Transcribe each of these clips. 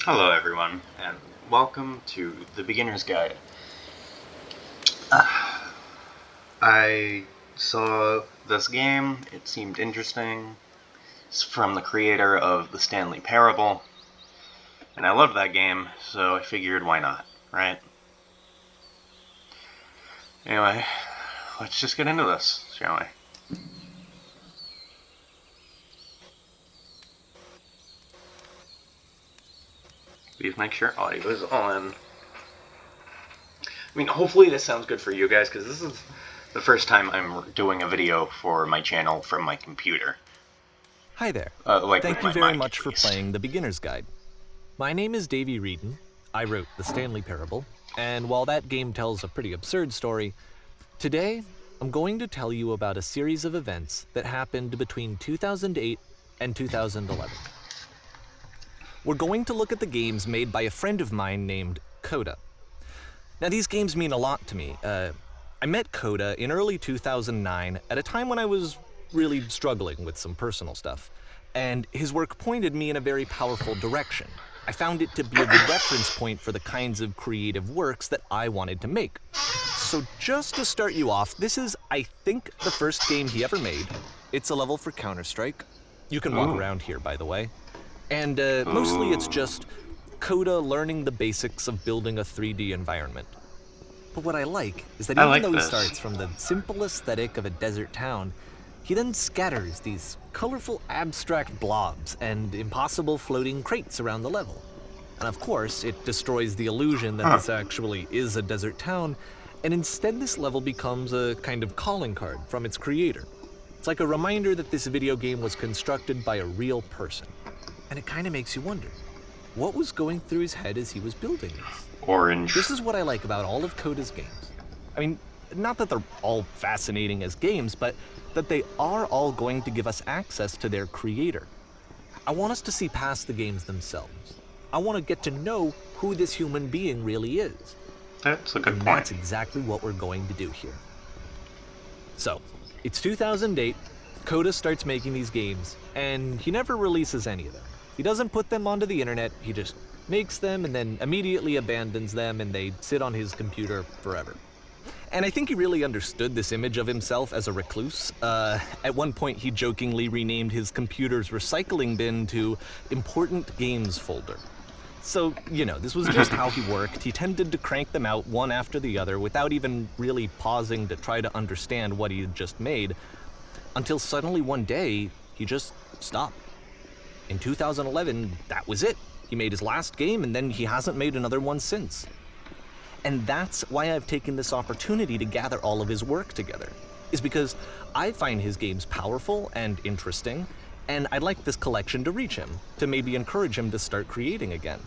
Hello, everyone, and welcome to the Beginner's Guide. I saw this game, it seemed interesting. It's from the creator of the Stanley Parable, and I loved that game, so I figured why not, right? Anyway, let's just get into this, shall we? Please make sure audio is on. I mean, hopefully this sounds good for you guys, because this is the first time I'm doing a video for my channel from my computer. Hi there. Like Thank with you my very mic, much at for least. playing The Beginner's Guide. My name is Davey Reedon. I wrote The Stanley Parable, and while that game tells a pretty absurd story, today I'm going to tell you about a series of events that happened between 2008 and 2011. We're going to look at the games made by a friend of mine named Coda. Now, these games mean a lot to me. I met Coda in early 2009 at a time when I was really struggling with some personal stuff, and his work pointed me in a very powerful direction. I found it to be a good reference point for the kinds of creative works that I wanted to make. So just to start you off, this is, I think, the first game he ever made. It's a level for Counter-Strike. You can walk around here, by the way. And mostly it's just Coda learning the basics of building a 3D environment. But what I like is that even though he starts from the simple aesthetic of a desert town, he then scatters these colorful abstract blobs and impossible floating crates around the level. And of course, it destroys the illusion that this actually is a desert town, and instead this level becomes a kind of calling card from its creator. It's like a reminder that this video game was constructed by a real person. And it kind of makes you wonder, what was going through his head as he was building this? Orange. This is what I like about all of Coda's games. I mean, not that they're all fascinating as games, but that they are all going to give us access to their creator. I want us to see past the games themselves. I want to get to know who this human being really is. That's a good And point. that's exactly what we're going to do here. So, it's 2008, Coda starts making these games, and he never releases any of them. He doesn't put them onto the internet, he just makes them and then immediately abandons them, and they sit on his computer forever. And I think he really understood this image of himself as a recluse. At one point, he jokingly renamed his computer's recycling bin to Important Games Folder. So, you know, this was just how he worked. He tended to crank them out one after the other without even really pausing to try to understand what he had just made, until suddenly one day, he just stopped. In 2011, that was it. He made his last game, and then he hasn't made another one since. And that's why I've taken this opportunity to gather all of his work together, is because I find his games powerful and interesting, and I'd like this collection to reach him, to maybe encourage him to start creating again.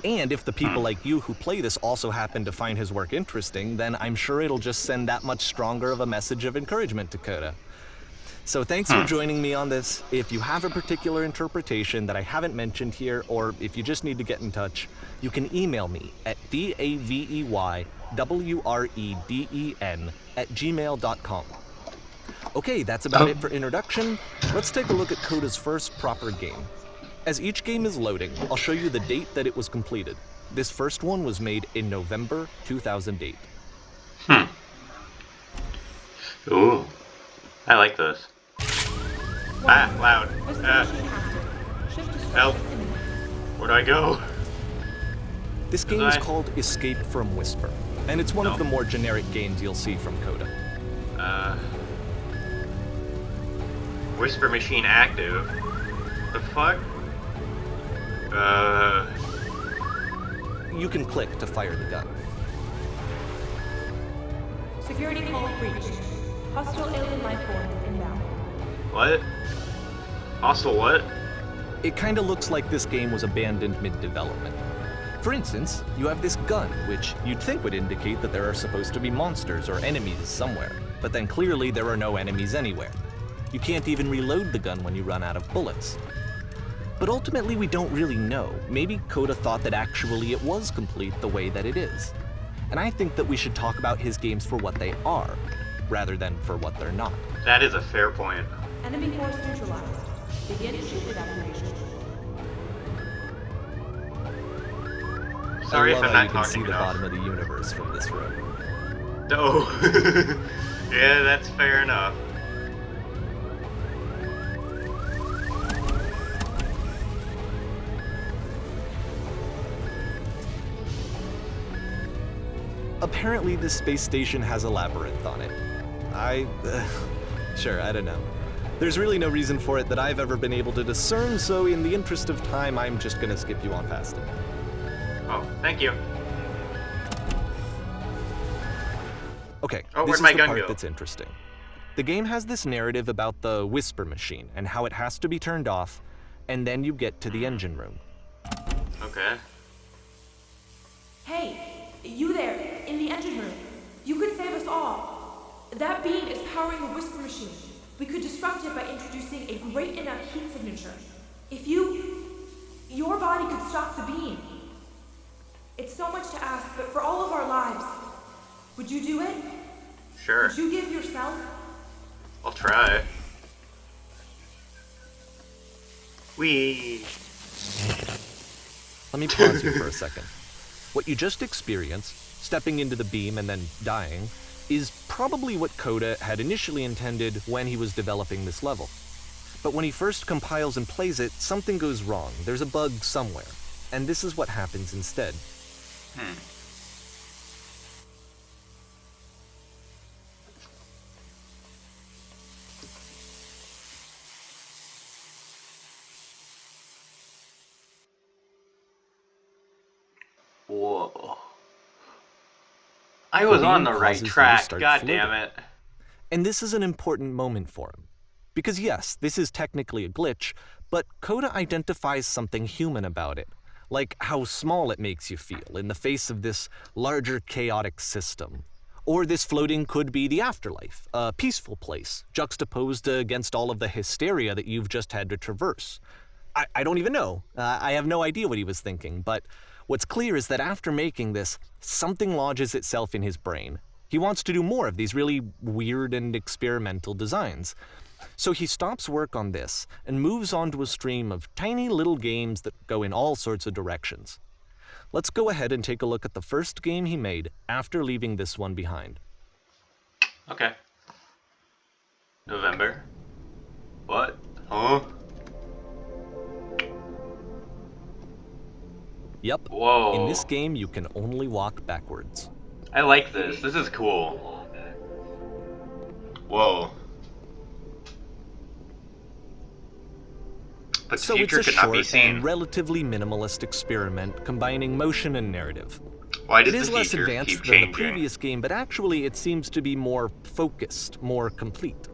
And if the people like you who play this also happen to find his work interesting, then I'm sure it'll just send that much stronger of a message of encouragement to Coda. So thanks for joining me on this. If you have a particular interpretation that I haven't mentioned here, or if you just need to get in touch, you can email me at daveywreden@gmail.com. Okay, that's about it for introduction. Let's take a look at Coda's first proper game. As each game is loading, I'll show you the date that it was completed. This first one was made in November 2008. Ooh. I like this. Loud. Help. Where do I go? This game is called Escape from Whisper, and it's one of the more generic games you'll see from Coda. Whisper machine active. The fuck? You can click to fire the gun. Security call breached. Hostile alien life forms inbound. What? Hostile what? It kinda looks like this game was abandoned mid-development. For instance, you have this gun, which you'd think would indicate that there are supposed to be monsters or enemies somewhere, but then clearly there are no enemies anywhere. You can't even reload the gun when you run out of bullets. But ultimately we don't really know. Maybe Coda thought that actually it was complete the way that it is. And I think that we should talk about his games for what they are, rather than for what they're not. That is a fair point. Enemy force neutralized. Begin ship evacuation. Sorry I if love I'm how not you can see talking the enough. bottom of the universe from this room. Oh. Yeah, that's fair enough. Apparently, this space station has a labyrinth on it. Sure, I don't know. There's really no reason for it that I've ever been able to discern, so in the interest of time, I'm just gonna skip you on past it. Oh, thank you. Okay, Oh, this where'd is my the gun part go? that's interesting. The game has this narrative about the whisper machine and how it has to be turned off, and then you get to the engine room. Okay. Hey, you there, in the engine room. You could save us all. That beam is powering the whisper machine. We could disrupt it by introducing a great enough heat signature. If your body could stop the beam. It's so much to ask, but for all of our lives, would you do it? Sure. Would you give yourself? I'll try. Whee! Let me pause here for a second. What you just experienced, stepping into the beam and then dying, is probably what Coda had initially intended when he was developing this level. But when he first compiles and plays it, something goes wrong. There's a bug somewhere. And this is what happens instead. Whoa. I was on the beam right causes you to track, start god floating. damn it. And this is an important moment for him. Because yes, this is technically a glitch, but Coda identifies something human about it. Like how small it makes you feel in the face of this larger chaotic system. Or this floating could be the afterlife, a peaceful place, juxtaposed against all of the hysteria that you've just had to traverse. I don't even know. I have no idea what he was thinking, but what's clear is that after making this, something lodges itself in his brain. He wants to do more of these really weird and experimental designs. So he stops work on this and moves on to a stream of tiny little games that go in all sorts of directions. Let's go ahead and take a look at the first game he made after leaving this one behind. Okay. November. What? Huh? Yep. Whoa. In this game, you can only walk backwards. I like this. This is cool. Whoa. But the So future it's a could not be short seen. and relatively minimalist experiment combining motion and narrative. Why It does is the less future advanced keep than the changing? previous game, but actually it seems to be more focused, more complete.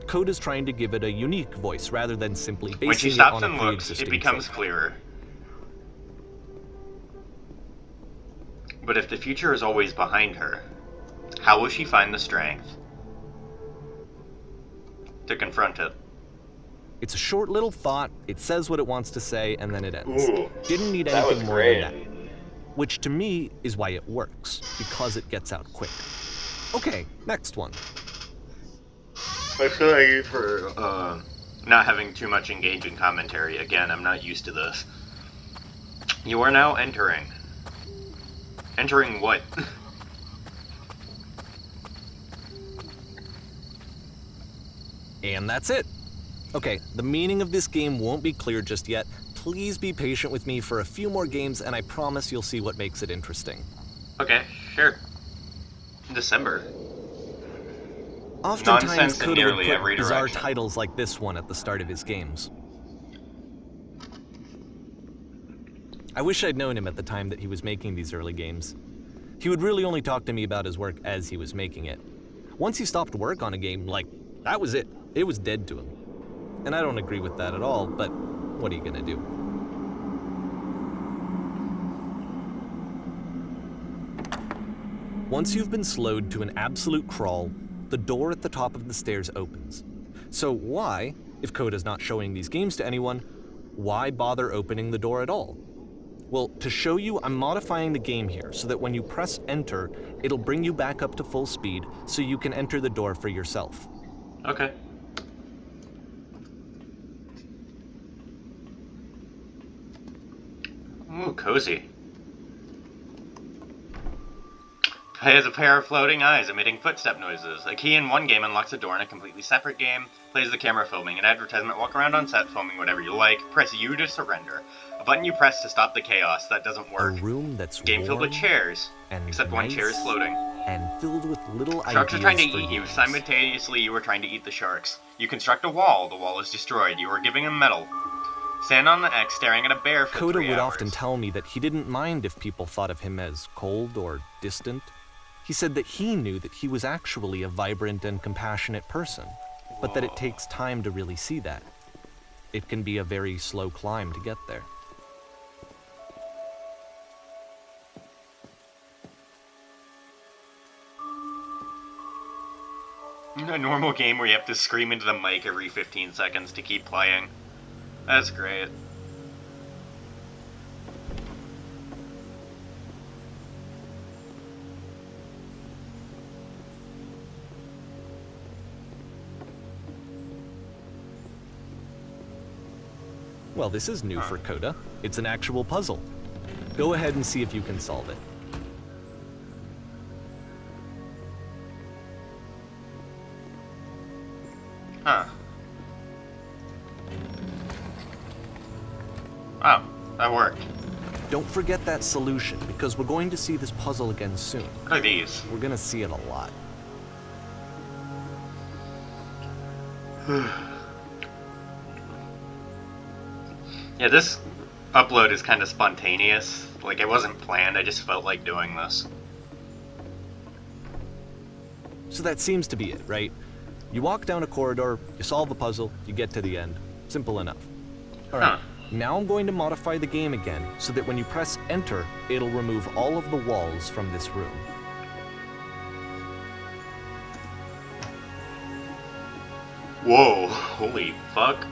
Coda's trying to give it a unique voice rather than simply basing When she it stops on a and looks, pre-existing it becomes trope. clearer. But if the future is always behind her, how will she find the strength to confront it? It's a short little thought, it says what it wants to say, and then it ends. Ooh, Didn't need that anything was more great. than that. Which to me is why it works, because it gets out quick. Okay, next one. I feel like for not having too much engaging commentary, again, I'm not used to this. You are now entering. Entering what? And that's it. Okay, the meaning of this game won't be clear just yet. Please be patient with me for a few more games, and I promise you'll see what makes it interesting. Okay, sure. December. Oftentimes, Nonsense in Coda would nearly put every bizarre direction. titles like this one at the start of his games. I wish I'd known him at the time that he was making these early games. He would really only talk to me about his work as he was making it. Once he stopped work on a game, that was it. It was dead to him. And I don't agree with that at all, but what are you gonna do? Once you've been slowed to an absolute crawl, the door at the top of the stairs opens. So why, if Coda's not showing these games to anyone, why bother opening the door at all? Well, to show you, I'm modifying the game here so that when you press enter, it'll bring you back up to full speed so you can enter the door for yourself. Okay. Ooh, cozy. It has a pair of floating eyes emitting footstep noises. A key in one game unlocks a door in a completely separate game. Plays the camera filming an advertisement. Walk around on set filming whatever you like. Press U to surrender. A button you press to stop the chaos. That doesn't work. A room that's Game filled with chairs, and except one chair is floating. And filled with little Sharks are ideas trying to for eat you. use. Simultaneously, you are trying to eat the sharks. You construct a wall. The wall is destroyed. You are giving him metal. Stand on the X staring at a bear for Coda 3 would hours. often tell me that he didn't mind if people thought of him as cold or distant. He said that he knew that he was actually a vibrant and compassionate person, but that it takes time to really see that. It can be a very slow climb to get there. A normal game where you have to scream into the mic every 15 seconds to keep playing. That's great. Well, this is new for Coda. It's an actual puzzle. Go ahead and see if you can solve it. Huh. Oh, that worked. Don't forget that solution, because we're going to see this puzzle again soon. What are these? We're gonna see it a lot. Yeah, this upload is kind of spontaneous. Like, it wasn't planned, I just felt like doing this. So that seems to be it, right? You walk down a corridor, you solve the puzzle, you get to the end. Simple enough. Alright, now I'm going to modify the game again, so that when you press enter, it'll remove all of the walls from this room. Whoa, holy fuck.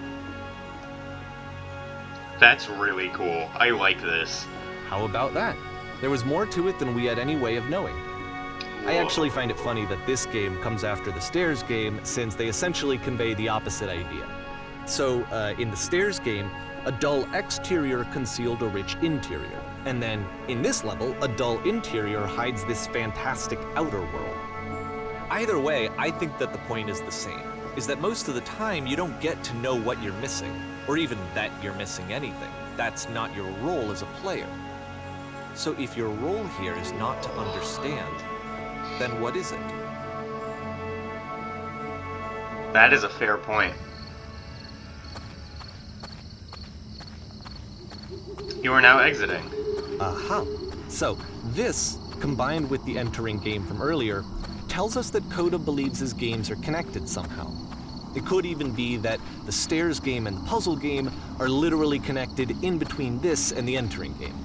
That's really cool. I like this. How about that? There was more to it than we had any way of knowing. I actually find it funny that this game comes after the Stairs game, since they essentially convey the opposite idea. So, in the Stairs game, a dull exterior concealed a rich interior. And then, in this level, a dull interior hides this fantastic outer world. Either way, I think that the point is the same, is that most of the time you don't get to know what you're missing, or even that you're missing anything. That's not your role as a player. So if your role here is not to understand, then what is it? That is a fair point. You are now exiting. Aha. So, this, combined with the entering game from earlier, tells us that Coda believes his games are connected somehow. It could even be that the Stairs game and the puzzle game are literally connected in between this and the entering game.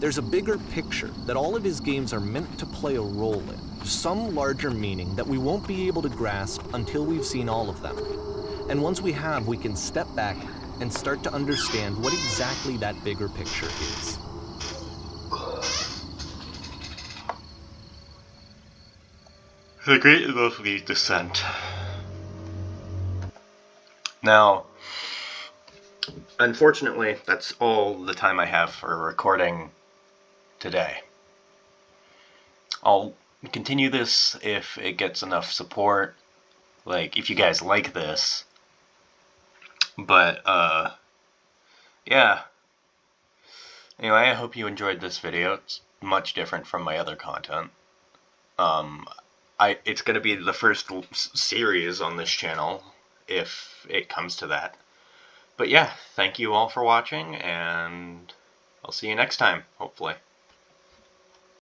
There's a bigger picture that all of his games are meant to play a role in, some larger meaning that we won't be able to grasp until we've seen all of them. And once we have, we can step back and start to understand what exactly that bigger picture is. The Great and Lovely Descent. Now, unfortunately, that's all the time I have for recording today. I'll continue this if it gets enough support, like, if you guys like this. But, yeah. Anyway, I hope you enjoyed this video. It's much different from my other content. It's going to be the first series on this channel, if it comes to that. But yeah, thank you all for watching, and I'll see you next time, hopefully.